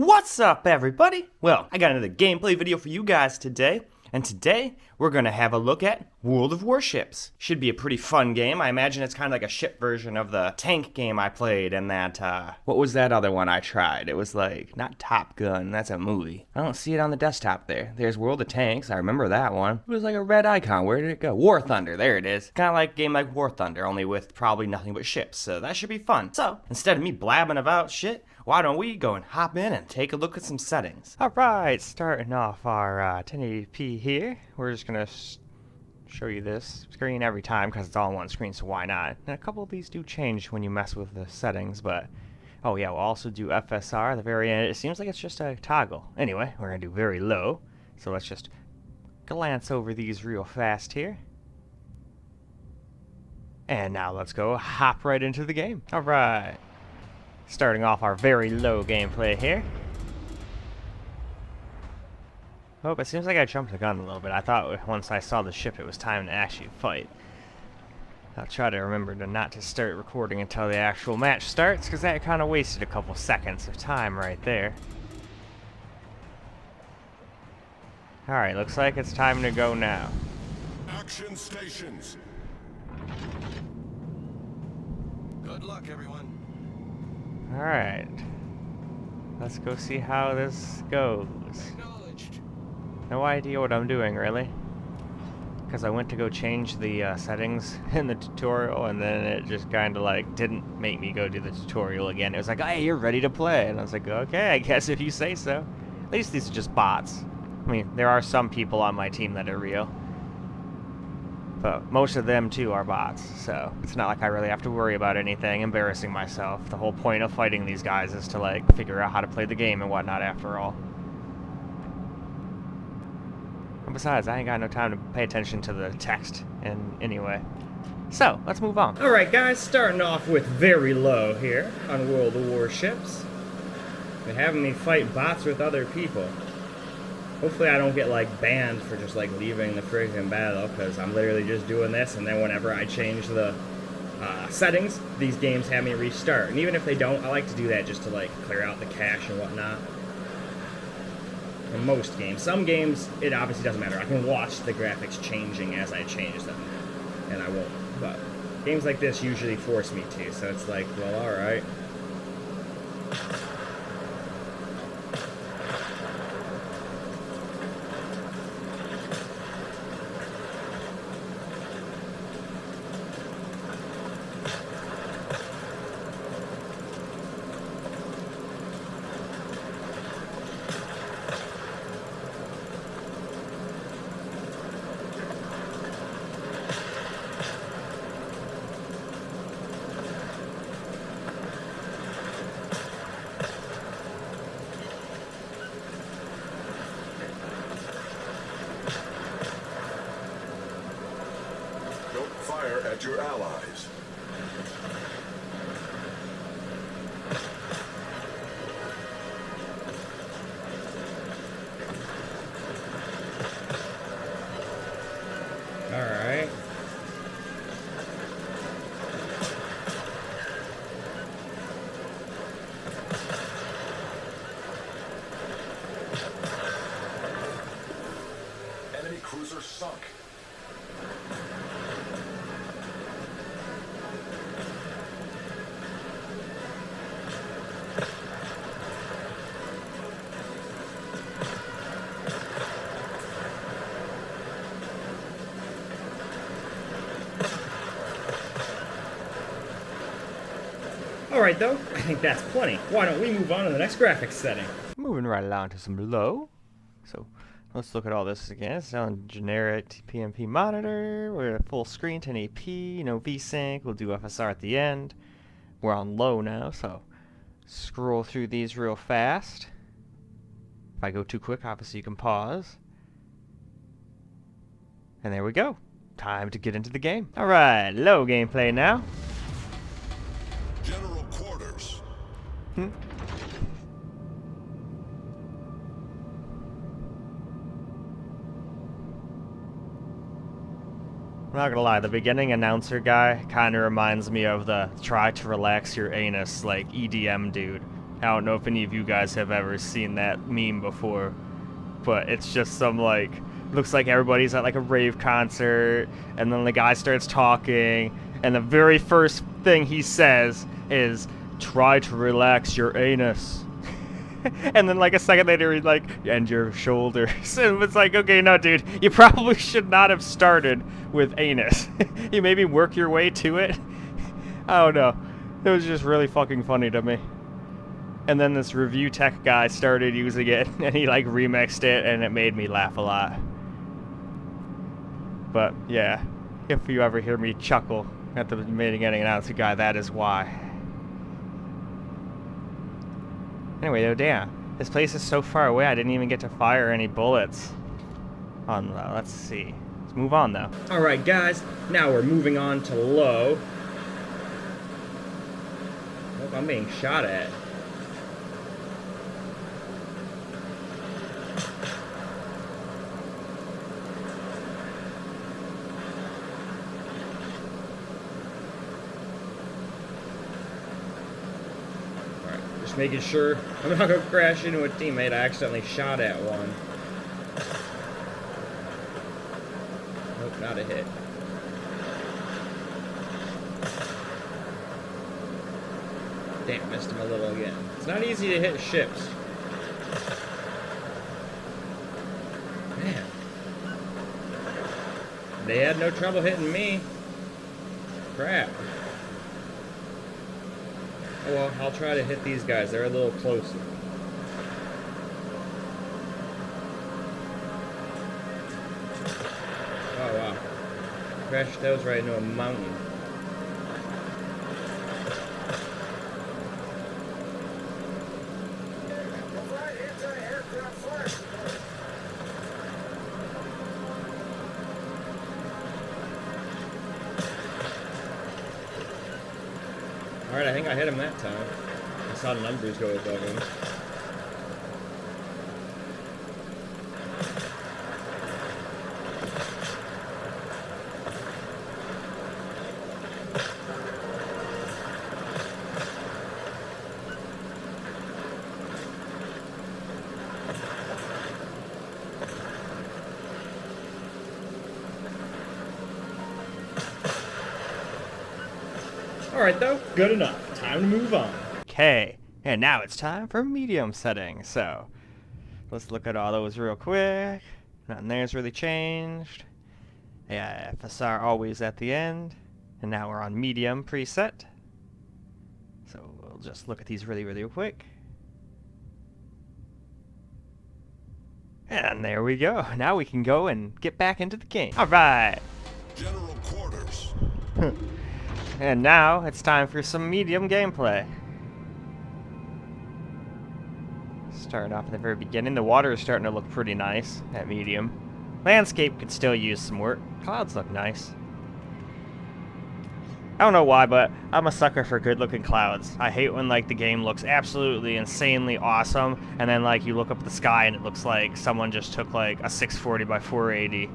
What's up, everybody? Well, I got another gameplay video for you guys today, and today we're gonna have a look at World of Warships. Should be a pretty fun game. I imagine it's kind of like a ship version of the tank game I played, and that, what was that other one I tried? It was like, not Top Gun, that's a movie. I don't see it on the desktop there. There's World of Tanks, I remember that one. It was like a red icon, where did it go? War Thunder, there it is. Kind of like a game like War Thunder, only with probably nothing but ships, so that should be fun. So, instead of me blabbing about shit, why don't we go and hop in and take a look at some settings. Alright, starting off our 1080p here. We're just gonna show you this screen every time because it's all on one screen, so why not? And a couple of these do change when you mess with the settings, but oh yeah, we'll also do FSR at the very end. It seems like it's just a toggle. Anyway, we're gonna do very low, so let's just glance over these real fast here. And now let's go hop right into the game. Alright. Starting off our very low gameplay here. Oh, it seems like I jumped the gun a little bit. I thought once I saw the ship it was time to actually fight. I'll try to remember not to start recording until the actual match starts, because that kind of wasted a couple seconds of time right there. Alright, looks like it's time to go now. Action stations. Good luck, everyone. Alright. Let's go see how this goes. No idea what I'm doing, really. Because I went to go change the settings in the tutorial, and then it just kind of like didn't make me go do the tutorial again. It was like, hey, you're ready to play. And I was like, okay, I guess if you say so. At least these are just bots. I mean, there are some people on my team that are real. But most of them, too, are bots, so it's not like I really have to worry about anything, embarrassing myself. The whole point of fighting these guys is to, like, figure out how to play the game and whatnot after all. And besides, I ain't got no time to pay attention to the text in anyway. So, let's move on. Alright, guys, starting off with very low here on World of Warships. They're having me fight bots with other people. Hopefully I don't get, like, banned for just, like, leaving the friggin' battle, because I'm literally just doing this, and then whenever I change the settings, these games have me restart. And even if they don't, I like to do that just to, like, clear out the cache and whatnot. In most games. Some games, it obviously doesn't matter. I can watch the graphics changing as I change them, and I won't. But games like this usually force me to, so it's like, well, alright. Fire at your allies. Alright. Enemy cruiser sunk. Alright though, I think that's plenty. Why don't we move on to the next graphics setting? Moving right along to some low. So let's look at all this again. It's on generic PMP monitor. We're at full screen, 1080p, no VSync. We'll do FSR at the end. We're on low now, so scroll through these real fast. If I go too quick, obviously you can pause. And there we go. Time to get into the game. Alright, low gameplay now. General quarters. I'm not gonna lie, the beginning announcer guy kind of reminds me of the try to relax your anus, like, EDM dude. I don't know if any of you guys have ever seen that meme before, but it's just some, like, looks like everybody's at, like, a rave concert, and then the guy starts talking, and the very first thing he says is, "Try to relax your anus." And then, like, a second later, he's like, "And your shoulders." And it's like, okay, no, dude, you probably should not have started with anus. You maybe work your way to it. I don't know. It was just really fucking funny to me. And then this review tech guy started using it, and he, like, remixed it, and it made me laugh a lot. But, yeah, if you ever hear me chuckle at the beginning announcer guy, that is why. Anyway, though, damn, this place is so far away, I didn't even get to fire any bullets. Let's see. Let's move on, though. Alright, guys, now we're moving on to low. Look, I'm being shot at. Just making sure I'm not going to crash into a teammate. I accidentally shot at one. Nope, not a hit. Damn, missed him a little again. It's not easy to hit ships. Man. They had no trouble hitting me. Crap. Oh well, I'll try to hit these guys. They're a little closer. Oh wow. Crashed those right into a mountain. Alright, I think I hit him that time. I saw the numbers go above him. Alright though, good enough. Time to move on. Okay, and now it's time for medium settings. So, let's look at all those real quick. Nothing there's really changed. Yeah, FSR always at the end. And now we're on medium preset. So we'll just look at these really quick. And there we go. Now we can go and get back into the game. Alright. General quarters. And now it's time for some medium gameplay. Starting off at the very beginning, the water is starting to look pretty nice at medium. Landscape could still use some work. Clouds look nice. I don't know why, but I'm a sucker for good-looking clouds. I hate when, like, the game looks absolutely insanely awesome, and then, like, you look up at the sky and it looks like someone just took, like, a 640 by 480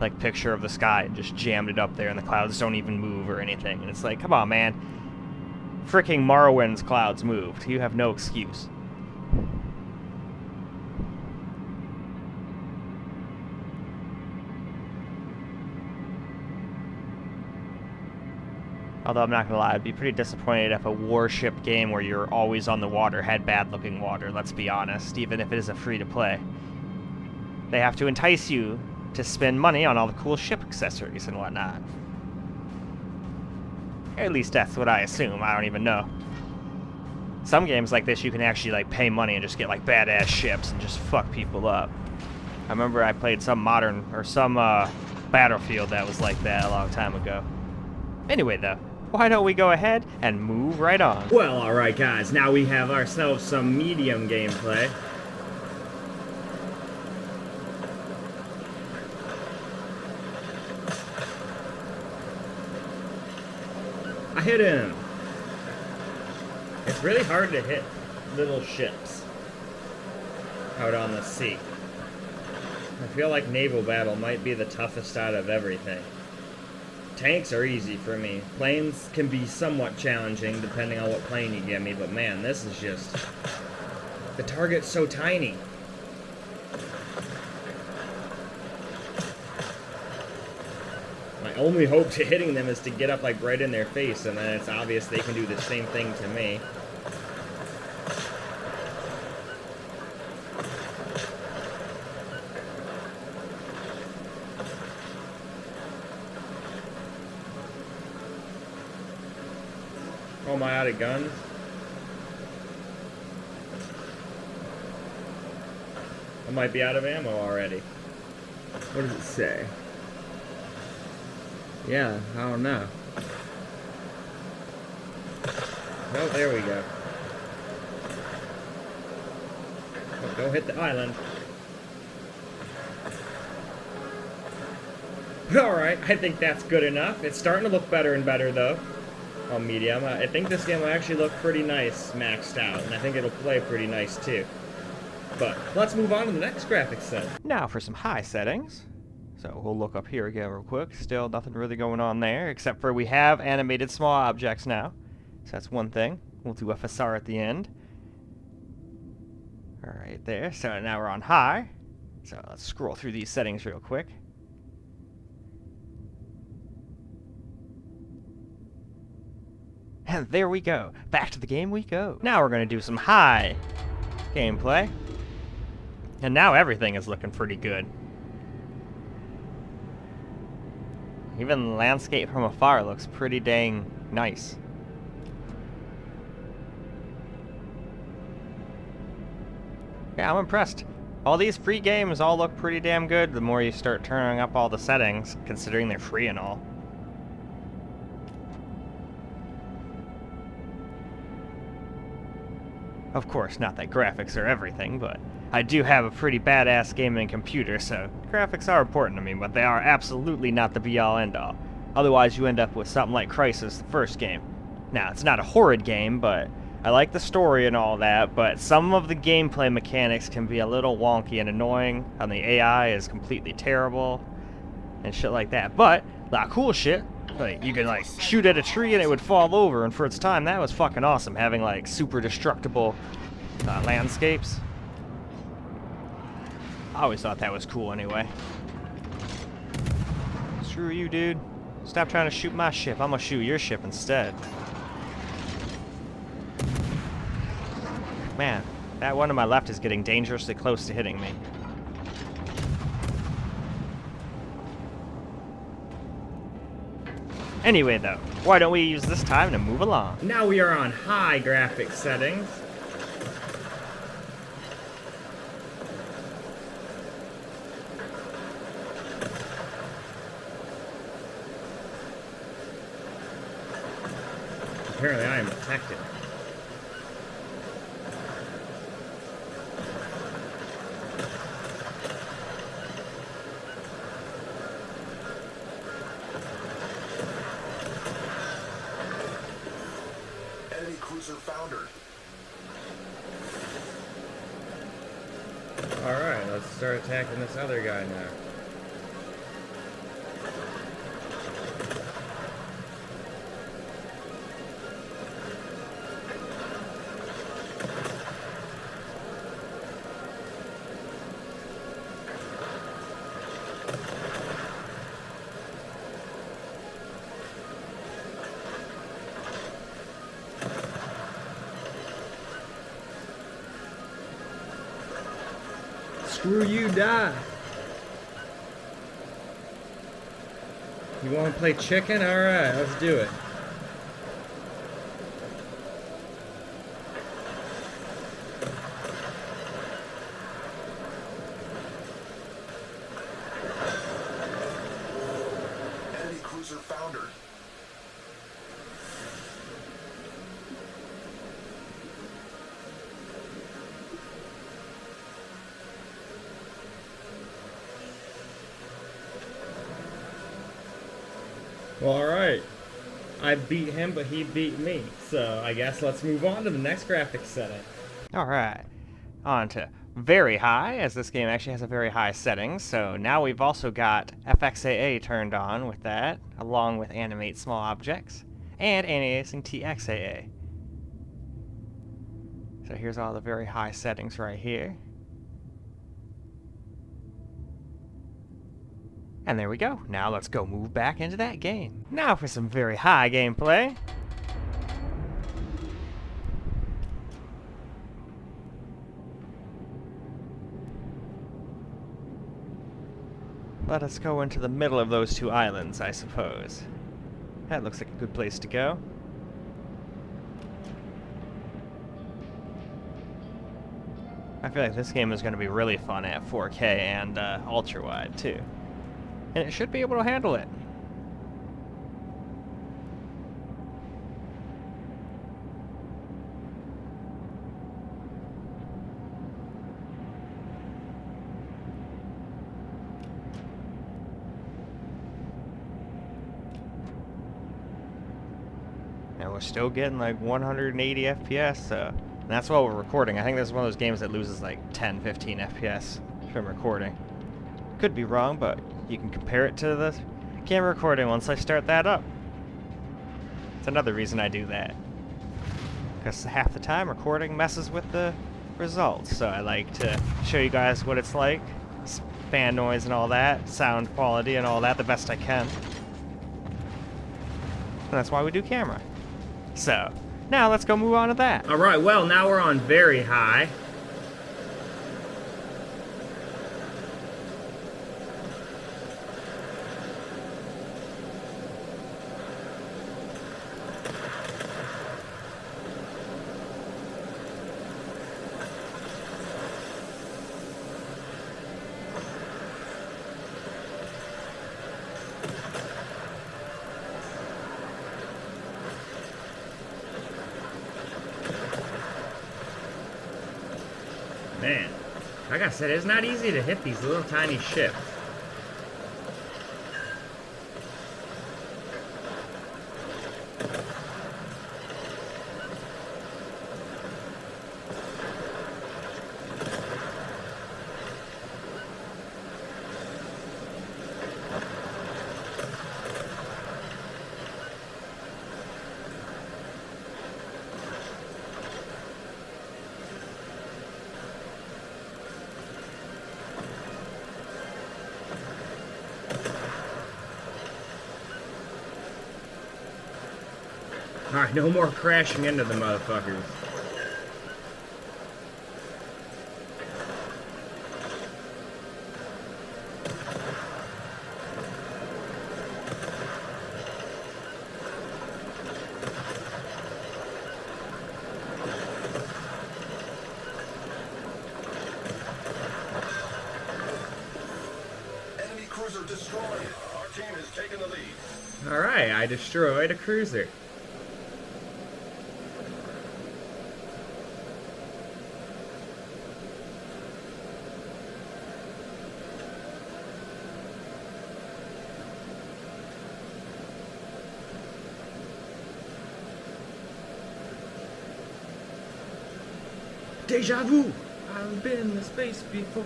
like picture of the sky and just jammed it up there, and the clouds don't even move or anything. And it's like, come on, man. Fricking Morrowind's clouds moved. You have no excuse. Although I'm not gonna lie, I'd be pretty disappointed if a warship game where you're always on the water had bad-looking water, let's be honest, even if it is a free-to-play. They have to entice you to spend money on all the cool ship accessories and whatnot. At least that's what I assume, I don't even know. Some games like this you can actually like pay money and just get like badass ships and just fuck people up. I remember I played some modern, or some Battlefield that was like that a long time ago. Anyway though, why don't we go ahead and move right on? Well, alright guys, now we have ourselves some medium gameplay. I hit him. It's really hard to hit little ships out on the sea. I feel like naval battle might be the toughest out of everything. Tanks are easy for me. Planes can be somewhat challenging depending on what plane you give me, but man, this is just... The target's so tiny. My only hope to hitting them is to get up like right in their face, and then it's obvious they can do the same thing to me. Oh, am I out of guns? I might be out of ammo already. What does it say? Yeah, I don't know. Oh, there we go. Oh, go hit the island. Alright, I think that's good enough. It's starting to look better and better, though. On medium. I think this game will actually look pretty nice maxed out, and I think it'll play pretty nice, too. But let's move on to the next graphics setting. Now for some high settings. So we'll look up here again real quick. Still nothing really going on there, except for we have animated small objects now. So that's one thing. We'll do FSR at the end. Alright there. So now we're on high. So let's scroll through these settings real quick. And there we go. Back to the game we go. Now we're going to do some high gameplay. And now everything is looking pretty good. Even the landscape from afar looks pretty dang nice. Yeah, I'm impressed. All these free games all look pretty damn good the more you start turning up all the settings, considering they're free and all. Of course, not that graphics are everything, but I do have a pretty badass gaming computer, so graphics are important to me, but they are absolutely not the be-all end-all. Otherwise, you end up with something like Crysis, the first game. Now, it's not a horrid game, but I like the story and all that, but some of the gameplay mechanics can be a little wonky and annoying, and the AI is completely terrible, and shit like that. But, a lot of cool shit. Like, you could, like, shoot at a tree and it would fall over, and for its time, that was fucking awesome, having, like, super destructible landscapes. I always thought that was cool anyway. Screw you, dude. Stop trying to shoot my ship. I'm gonna shoot your ship instead. Man, that one to my left is getting dangerously close to hitting me. Anyway, though, why don't we use this time to move along? Now we are on high graphics settings. Apparently I am detected. Enemy cruiser foundered. Alright, let's start attacking this other guy now. Screw you, die. You want to play chicken? Alright, let's do it. Enemy cruiser foundered. Well, alright. I beat him, but he beat me. So I guess let's move on to the next graphics setting. Alright. On to very high, as this game actually has a very high setting. So now we've also got FXAA turned on with that, along with Animate Small Objects, and Anti-Aliasing TXAA. So here's all the very high settings right here. And there we go. Now let's go move back into that game. Now for some very high gameplay. Let us go into the middle of those two islands, I suppose. That looks like a good place to go. I feel like this game is going to be really fun at 4K and ultra-wide, too. And it should be able to handle it. And we're still getting like 180 FPS, so and that's while we're recording. I think this is one of those games that loses like 10, 15 FPS from recording. Could be wrong, but you can compare it to the camera recording once I start that up. It's another reason I do that. Because half the time recording messes with the results, so I like to show you guys what it's like. Fan noise and all that, sound quality and all that the best I can. And that's why we do camera. So, now let's go move on to that. Alright, well, now we're on very high. Man, like I said, it's not easy to hit these little tiny ships. Alright, no more crashing into the motherfuckers. Enemy cruiser destroyed. Our team has taken the lead. Alright, I destroyed a cruiser. Deja vu! I've been in this space before.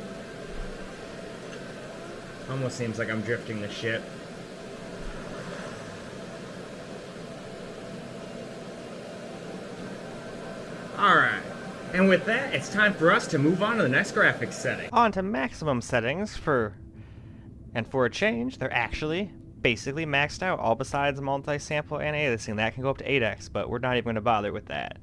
Almost seems like I'm drifting the ship. Alright. And with that, it's time for us to move on to the next graphics setting. On to maximum settings and for a change, they're actually basically maxed out, all besides multi-sample and aliasing. That can go up to 8x, but we're not even going to bother with that,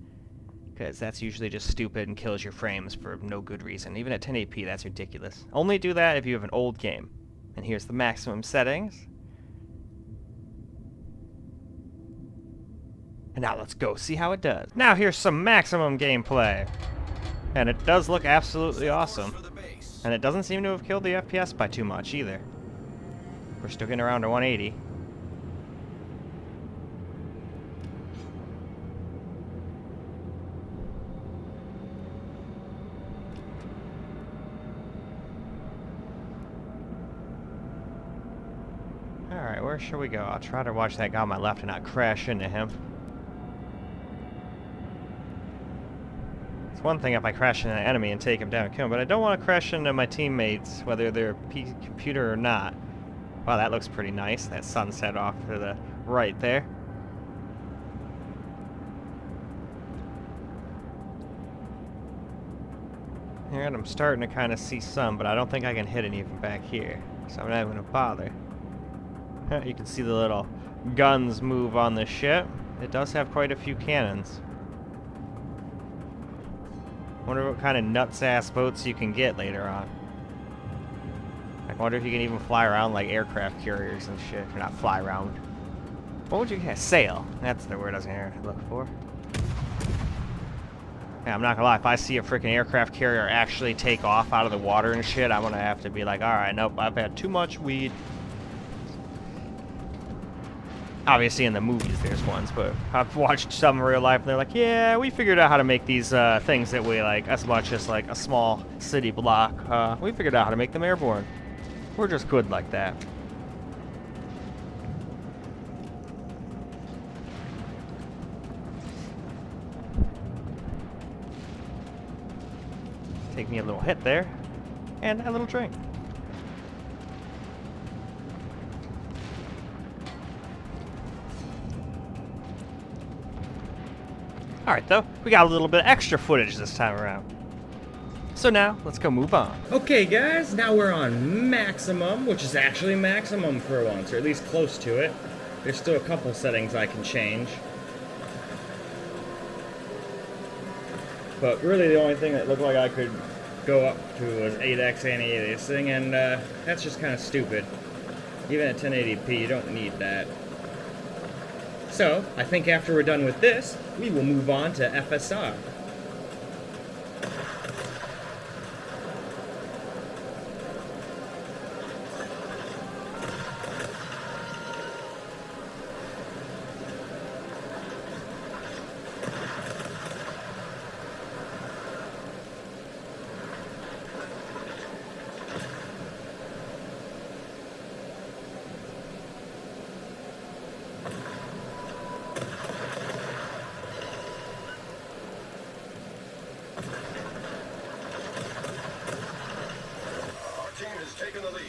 because that's usually just stupid and kills your frames for no good reason. Even at 1080p, that's ridiculous. Only do that if you have an old game. And here's the maximum settings. And now let's go see how it does. Now here's some maximum gameplay. And it does look absolutely awesome. And it doesn't seem to have killed the FPS by too much either. We're still getting around to 180. Alright, where should we go? I'll try to watch that guy on my left and not crash into him. It's one thing if I crash into an enemy and take him down and kill him, but I don't want to crash into my teammates, whether they're a computer or not. Wow, that looks pretty nice. That sunset off to the right there. Here, and I'm starting to kind of see some, but I don't think I can hit any of them back here, so I'm not even going to bother. You can see the little guns move on the ship. It does have quite a few cannons. Wonder what kind of nuts-ass boats you can get later on. I wonder if you can even fly around like aircraft carriers and shit. Or not fly around. What would you get? Sail. That's the word I was going to look for. Yeah, I'm not gonna lie, if I see a freaking aircraft carrier actually take off out of the water and shit, I'm gonna have to be like, alright, nope, I've had too much weed. Obviously in the movies there's ones, but I've watched some in real life and they're like, yeah, we figured out how to make these things that weigh like as much as like a small city block. We figured out how to make them airborne. We're just good like that. Take me a little hit there, and a little drink. Alright though, we got a little bit extra footage this time around. So now, let's go move on. Okay guys, now we're on maximum, which is actually maximum for once, or at least close to it. There's still a couple settings I can change. But really the only thing that looked like I could go up to was 8x anti-aliasing, and that's just kind of stupid. Even at 1080p, you don't need that. So, I think after we're done with this, we will move on to FSR. Taking the lead.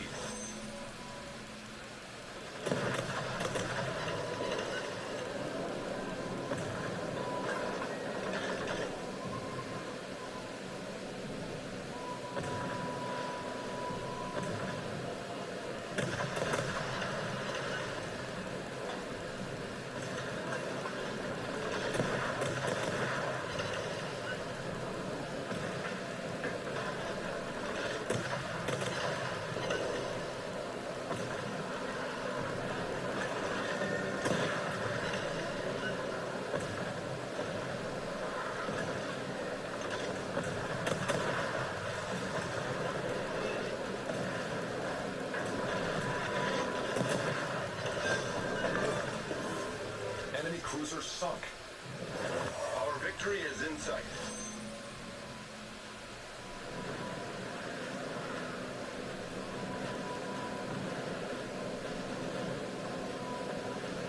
Cruiser sunk. Our victory is in sight.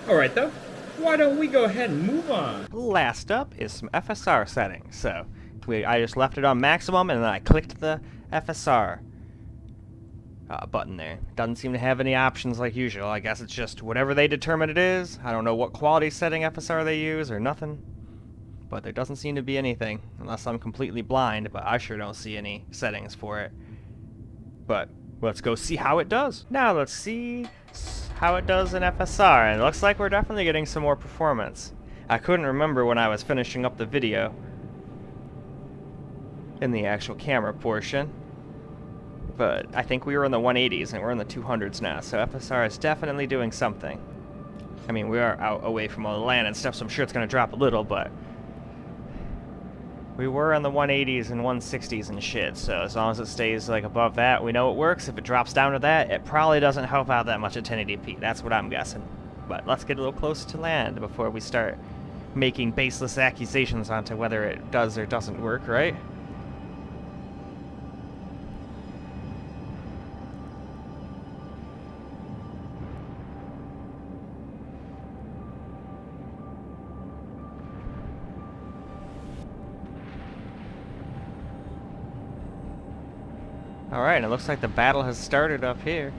Alright though, why don't we go ahead and move on? Last up is some FSR settings. So, I just left it on maximum and then I clicked the FSR button there. Doesn't seem to have any options like usual. I guess it's just whatever they determine it is. I don't know what quality setting FSR they use or nothing. But there doesn't seem to be anything, unless I'm completely blind, but I sure don't see any settings for it. But let's go see how it does. Now let's see how it does in FSR, and it looks like we're definitely getting some more performance. I couldn't remember when I was finishing up the video in the actual camera portion. But I think we were in the 180s and we're in the 200s now, so FSR is definitely doing something. I mean, we are out away from all the land and stuff, so I'm sure it's going to drop a little, but we were in the 180s and 160s and shit, so as long as it stays like above that, we know it works. If it drops down to that, it probably doesn't help out that much at 1080p. That's what I'm guessing. But let's get a little closer to land before we start making baseless accusations onto whether it does or doesn't work, right? Alright, and it looks like the battle has started up here.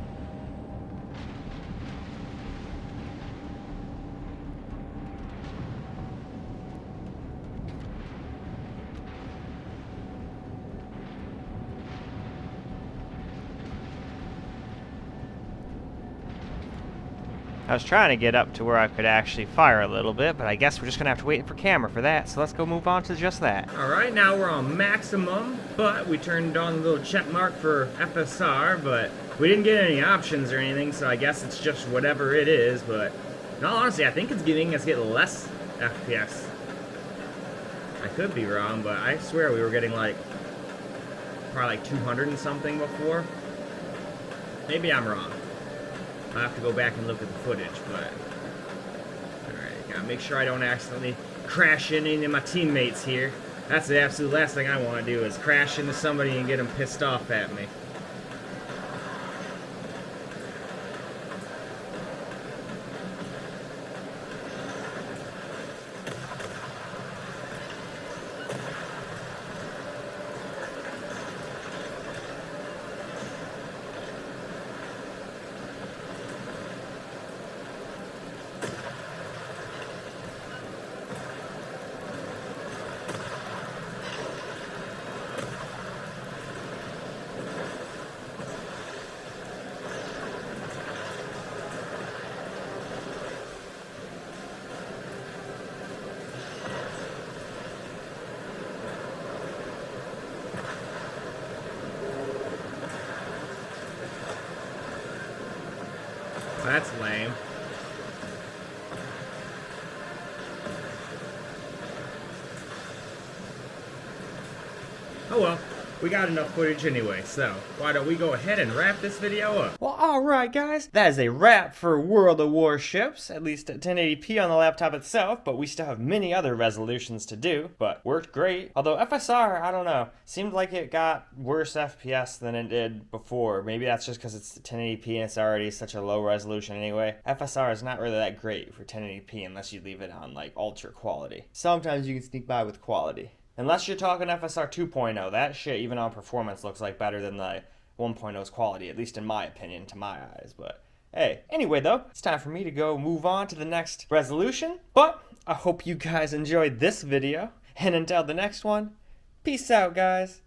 I was trying to get up to where I could actually fire a little bit, but I guess we're just gonna have to wait for camera for that, so let's go move on to just that. Alright, now we're on maximum, but we turned on the little check mark for FSR, but we didn't get any options or anything, so I guess it's just whatever it is, but in all honesty, I think it's giving us less FPS. I could be wrong, but I swear we were getting like, probably like 200 and something before. Maybe I'm wrong. I'll have to go back and look at the footage, but... Alright, gotta make sure I don't accidentally crash into any of my teammates here. That's the absolute last thing I want to do, is crash into somebody and get them pissed off at me. That's lame. Oh well, we got enough footage anyway, so why don't we go ahead and wrap this video up? Well, alright guys, that is a wrap for World of Warships, at least at 1080p on the laptop itself, but we still have many other resolutions to do, but worked great. Although FSR, I don't know, seemed like it got worse FPS than it did before. Maybe that's just because it's 1080p and it's already such a low resolution anyway. FSR is not really that great for 1080p unless you leave it on like ultra quality. Sometimes you can sneak by with quality. Unless you're talking FSR 2.0, that shit, even on performance, looks like better than the 1.0's quality, at least in my opinion, to my eyes. But hey, anyway though, it's time for me to go move on to the next resolution. But I hope you guys enjoyed this video, and until the next one, peace out guys.